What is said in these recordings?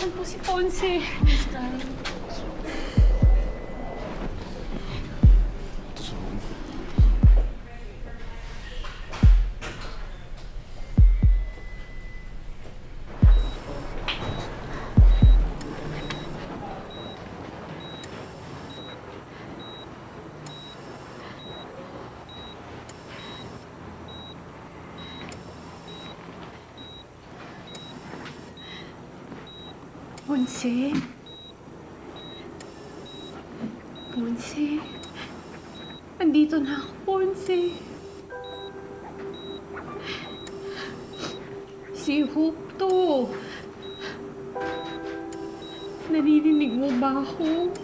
Nasaan po si Ponce? Ponce? Ponce? Andito na ako, Ponce. Si Hope to. Naririnig mo ba ako?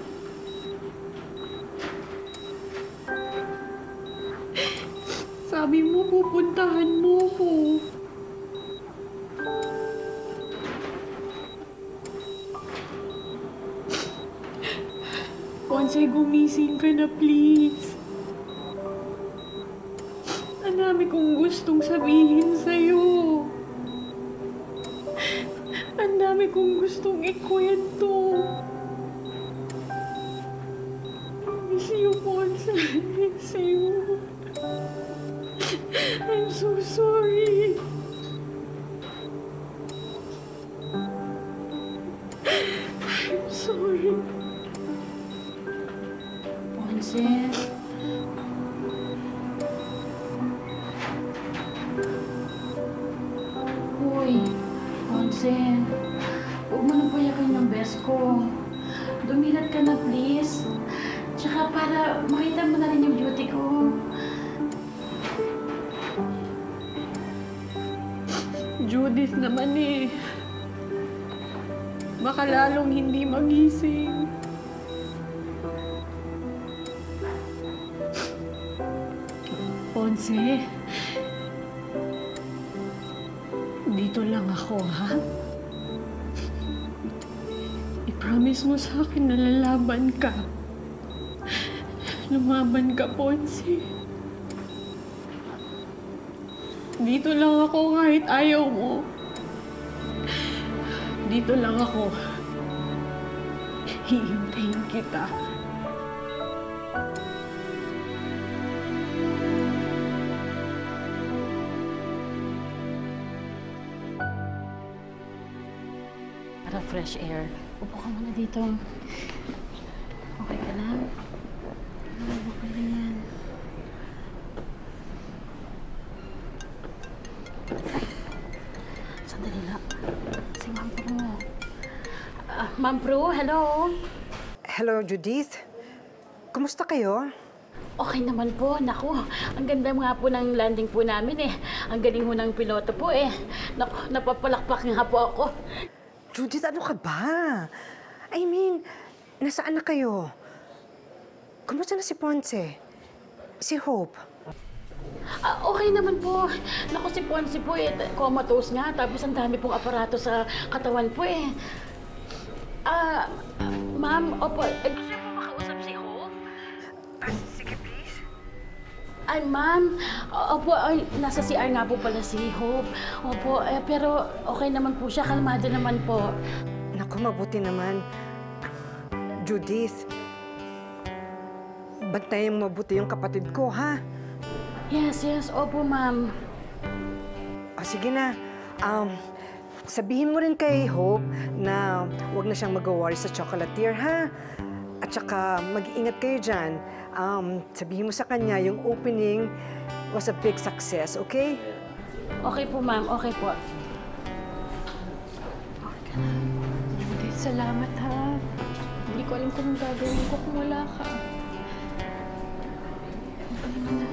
Sabi mo, pupuntahan mo ko. Ponce, gumising ka na, please. Ang dami kong gustong sabihin sa'yo. Ang dami kong gustong ikwento. Miss you, Ponce. Miss you. I'm so sorry. I'm sorry. Ponce? Uy, Ponce. Huwag mo nang payakin yung best ko. Dumilat ka na, please. Tsaka para makita mo na rin yung beauty ko. Judith naman eh. Baka lalong hindi magising. Ponce, dito lang ako, ha? I-promise mo sa akin na lalaban ka. Lumaban ka, Ponce. Dito lang ako kahit ayaw mo. Dito lang ako. Hihintayin kita. Para fresh air. Upo ka muna dito. Okay ka lang? Okay na yan. Sandali lang. Si Ma'am Prue. Ma'am Prue, hello? Hello, Judith. Kumusta kayo? Okay naman po. Naku, ang ganda nga po ng landing po namin eh. Ang galing ho ng piloto po eh. Naku, napapalakpak nga po ako. Judith, ano ka ba? I mean, nasaan na kayo? Kumusta na si Ponce? Si Hope? Okay naman po. Naku, si Ponce po eh, comatose nga. Tapos ang dami pong aparato sa katawan po eh. Ma'am, opo, gusto niyo po makausap si Hope? Sige, please. Ay, ma'am, opo, ay, nasa CR nga po pala si Hope. Opo, pero okay naman po siya, kalmado naman po. Naku, mabuti naman. Judith, bantayan mo mabuti yung kapatid ko, ha? Yes, opo, ma'am. O, sige na. Sabihin mo rin kay Hope na huwag na siyang mag-worry sa chocolatier, ha? At saka, mag-iingat kayo dyan. Sabihin mo sa kanya, yung opening was a big success, okay? Okay po, ma'am. Okay po. Judith, salamat, ha? Hindi ko alam kung gagawin ko kung wala ka. Ano na?